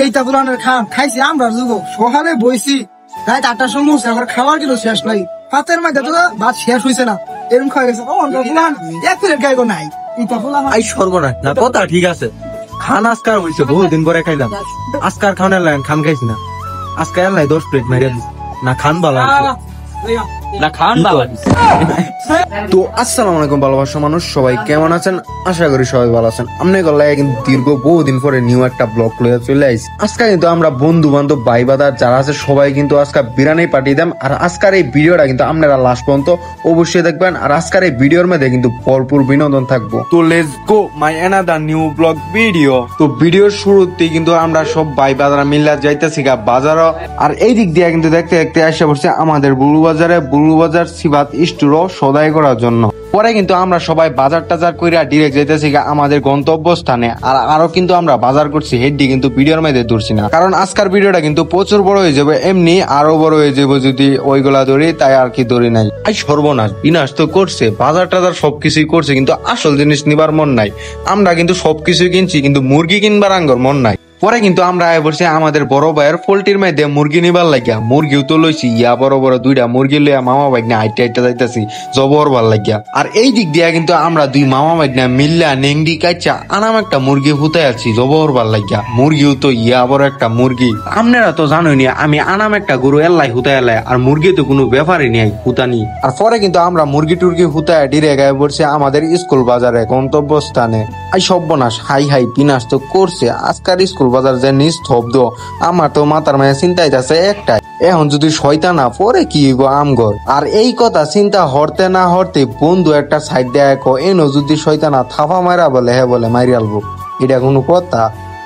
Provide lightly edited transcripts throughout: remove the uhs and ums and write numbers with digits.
এইটা পুরানের খাম খাইছি আমরা যুব সকালে বইছি রাত 8টার সময় এখন খাওয়ার কিন্তু শেষ নাই হাতের মধ্যে তো ভাত শেষ হয়েছে না এরকম খাওয়া গেছে এক প্লেট গাইব নাই আই সর্বনাশ না কথা ঠিক আছে খান আজকার হয়েছে বহুদিন পরে খাইলাম আজকার খাওয়ার লাইন খান খাইছি না আজকে এলাই 10 প্লেট মেরে দিছি না খান বালা না খান বালা। তো আসসালামু আলাইকুম ভালোবাসা মানুষ সবাই কেমন আছেন আশা করি সবাই ভালো আছেন আমনে গলায় কিন্তু দীর্ঘ বহুদিন পরে নিউ একটা ব্লগ লয়ে চলে আইছি আজকে কিন্তু আমরা বন্ধু বান্ধব ভাই বাদার যারা আছে সবাই কিন্তু আজকে বিরিয়ানি পাঠিয়ে দেন আর আজকের এই ভিডিওটা কিন্তু আপনারা লাস্ট পর্যন্ত অবশ্যই দেখবেন আর আজকের এই ভিডিওর মধ্যে কিন্তু ভরপুর বিনোদন থাকবো তো let's go my another new blog video. তো ভিডিওর শুরুতেই কিন্তু আমরা সব ভাই বাদারা মিল্লা যাইতেছি গা বাজারও আর এই দিক দিয়ে কিন্তু দেখতে দেখতে আসা পড়ছে আমাদের বুলু বাজার সিবাত স্টোরও সদাই করার জন্য পরে কিন্তু আমরা সবাই বাজার টাজার কইরা ডিরেক্ট যাইতেছি আমাদের গন্তব্যস্থানে আর আরো কিন্তু আমরা বাজার করছি হেডি কিন্তু ভিডিওর মধ্যে ধরছি না কারণ আজকের ভিডিওটা কিন্তু প্রচুর বড় হয়ে যাবে এমনি আরো বড় হয়ে যাবে যদি ওইগুলা ধরি তাই আর কি ধরি নাই আই সর্বনাশ বিনাশ তো করছে বাজার টাজার সবকিছুই করছে কিন্তু আসল জিনিস নিবার মন নাই আমরা কিন্তু সবকিছুই কিনছি কিন্তু মুরগি কিনবার আঙ্গর মন নাই পরে কিন্তু আমরা আয় বসে আমাদের বড় ভাইয়ের পোল্ট্রির মধ্যে মুরগি নিবার লাগিয়া মুরগিও তো লইছি ইয়া বড় বড় দুইটা মুরগি লইয়া মামা ভাইগনা হাইটে হাইটে যাইতেছি জবর ভাল লাগিয়া আর এই দিক দিয়া কিন্তু আমরা দুই মামা ভাইগনা মিল্লা নেংডি কাইচা আনাম একটা মুরগি হুতাই আছি জবর ভাল লাগিয়া মুরগিও তো ইয়া বড় একটা মুরগি আপনারা তো জানোই নি আমি আনাম একটা গরু এল্লাই হুতাই এলাই আর মুরগি তো কোনো ব্যাপারই নেই হুতানি আর পরে কিন্তু আমরা মুরগি টুরগি হুতায় ডিরে গায়ে পড়ছে আমাদের স্কুল বাজারে গন্তব্যস্থানে আই সর্বনাশ হাই হাই বিনাশ তো করছে আজকার স্কুল বাজার যে নিস্তব্ধ আমার তো মাথার মাঝে চিন্তাই আছে একটাই এখন যদি শয়তান না পরে কি হইব আমগর আর এই কথা চিন্তা হরতে না হরতে বন্ধু একটা সাইড দেয় এনো যদি শয়তানা থাপা মারা বলে হ্যাঁ বলে মারি আলবো এটা কোনো কথা।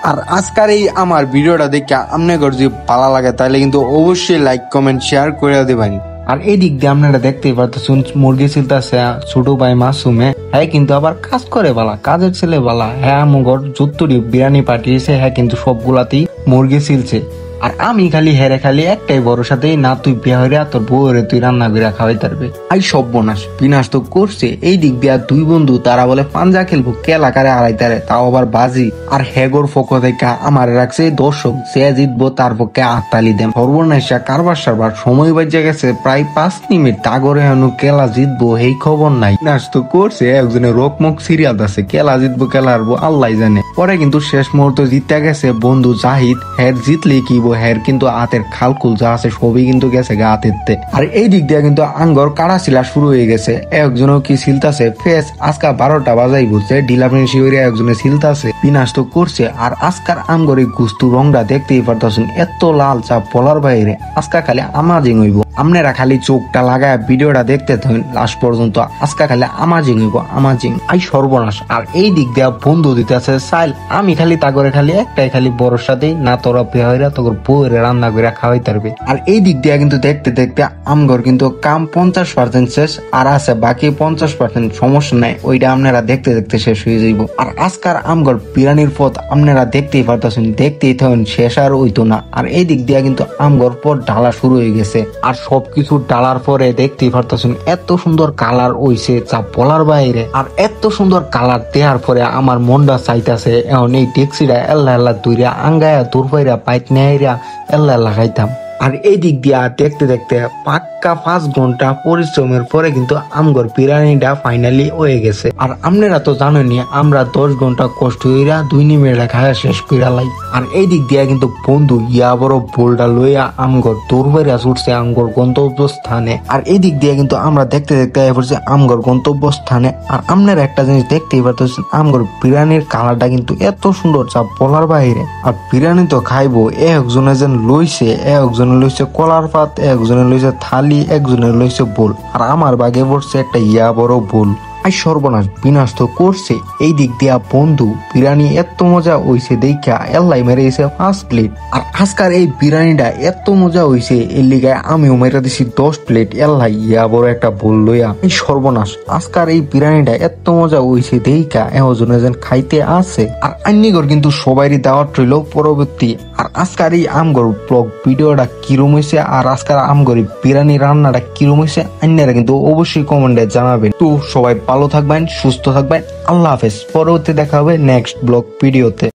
আর আজকার এই আমার ভিডিওটা দেখে আপনাদের যদি ভালো লাগে তাহলে কিন্তু অবশ্যই লাইক কমেন্ট শেয়ার করে দিবেন। আর এই দিক দিয়ে আপনারা দেখতেই পারতেছেন মুরগি ছিলতেছে ছোট ভাই মাসুমে হ্যাঁ কিন্তু আবার কাজ করে বালা কাজের ছেলে বালা হ্যাঁ আমগর যুত্তরি বিরিয়ানি পাঠিয়েছে হ্যাঁ কিন্তু সবগুলাতেই মুরগি ছিলছে আর আমি খালি হেরে খালি একটাই ভরসাতেই না তুই বিয়া হইরা তোর বউ রে তুই রান্না করে খাওয়াই তারবে আই সর্বনাশ বিনাশ তো করছে এই দিক দিয়া দুই বন্ধু তারা বলে পাঞ্জা খেলবো কেলা কারে আড়াইতারে তাও আবার বাজি আর হেগোর পক্ষ থেকে আমার রাখছে দর্শক সে জিতবো তার পক্ষে আত্মালি দেন সর্বনাশা কারবার সারবার সময় বাজে গেছে প্রায় 5 মিনিট তাগরে হেনু কেলা জিতবো এই খবর নাই বিনাশ তো করছে একজনের রকমক সিরিয়াল আছে কেলা জিতবো কেলা হারবো আল্লাহ জানে পরে কিন্তু শেষ মুহূর্ত জিতে গেছে বন্ধু জাহিদ হের জিতলে কি হের কিন্তু হাতের খালকুল যা আছে সবই কিন্তু গেছে গা হাতের আর এই দিক দিয়ে কিন্তু আঙ্গর কাড়া শিলা শুরু হয়ে গেছে একজনও কি সিলতাছে ফেস আজকা 12টা বাজাই বুঝছে ডিলাপেন শিওরিয়া একজনে সিলতাছে বিনাশ তো করছে আর আজকার আমগর এই গুস্তু রংটা দেখতেই পারতেছেন এত লাল চাপ বলার বাইরে আজকা খালি আমাজিং হইব আপনারা খালি চোখটা লাগায় ভিডিওটা দেখতে থাকেন লাস্ট পর্যন্ত আজকা খালি আমাজিং হইব আমাজিং আই সর্বনাশ আর এই দিক দিয়ে বন্ধু দিতেছে সাইল আমি খালি তাগরে খালি একটাই খালি বড়র সাথেই না তোরা পেহরা তোর বউরে রান্না করে খাওয়াই তারবে আর এই দিক দিয়ে কিন্তু দেখতে দেখতে আমগর কিন্তু কাম 50% শেষ আর আছে বাকি 50% সমস্যা নাই ওইটা আপনারা দেখতে দেখতে শেষ হয়ে যাইব আর আজকার আমগর বিরিয়ানির পথ আপনারা দেখতেই পারতেছেন দেখতেই থাকেন শেষ আর হইতো না আর এই দিক দিয়ে কিন্তু আমগর পথ ঢালা শুরু হয়ে গেছে আর সবকিছু ডালার পরে দেখতেই পারতেছেন এত সুন্দর কালার হইছে যা বলার বাইরে আর এত সুন্দর কালার দেওয়ার পরে আমার মনটা চাইতেছে এখন এই ট্যাক্সিটা এল্লা এল্লা দূরে আঙ্গায়া দূর পাইরা পাইত নেয়া এল্লা লাগাইতাম আর এই দিক দিয়া দেখতে দেখতে পাক্কা 5 ঘন্টা পরিশ্রমের পরে কিন্তু আমগর বিরিয়ানিটা ফাইনালি হয়ে গেছে আর আপনারা তো জানেনই আমরা 10 ঘন্টা কষ্ট হইরা 2 মিনিটে খাওয়া শেষ কইরা লাই আর এই দিক দিয়া কিন্তু বন্ধু ইয়া বড় বোলটা লইয়া আমগর দৌড়বাইরা ছুটছে আমগর গন্তব্যস্থানে আর এই দিক দিয়া কিন্তু আমরা দেখতে দেখতে পড়ছে আমগর গন্তব্যস্থানে আর আপনারা একটা জিনিস দেখতেই পারতেছেন আমগর বিরিয়ানির কালারটা কিন্তু এত সুন্দর যা বলার বাইরে আর বিরিয়ানি তো খাইবো একজনে যেন লইছে একজন লইছে কলার পাত একজনে লইছে থালি একজনে লইছে বোল আর আমার বাগে পড়ছে একটা ইয়া বড় বোল আই সর্বনাশ বিনাশ তো করছে এই দিক দিয়া বন্ধু বিরিয়ানি এত মজা হইছে দেখা এল্লাই মেরে দিছে 5 প্লেট আর আজকার এই বিরিয়ানিটা এত মজা হইছে এর লিগায় আমিও মেরে দিছি 10 প্লেট এল্লাই ইয়া বড় একটা বোল লইয়া এই সর্বনাশ আজকার এই বিরিয়ানিটা এত মজা হইছে দেখা এজনে যেন খাইতে আছে আর আন্নিগর কিন্তু সবারই দাওয়াত রইল পরবর্তী আর আজকার এই আমগর ব্লগ ভিডিওটা কিরম হইছে আর আজকার আমগর বিরিয়ানি রান্নাটা কিরম হইছে আন্নারা কিন্তু অবশ্যই কমেন্টে জানাবেন। তো সবাই ভালো থাকবেন সুস্থ থাকবেন আল্লাহ হাফেজ পরবর্তী দেখা হবে নেক্সট ব্লগ ভিডিওতে।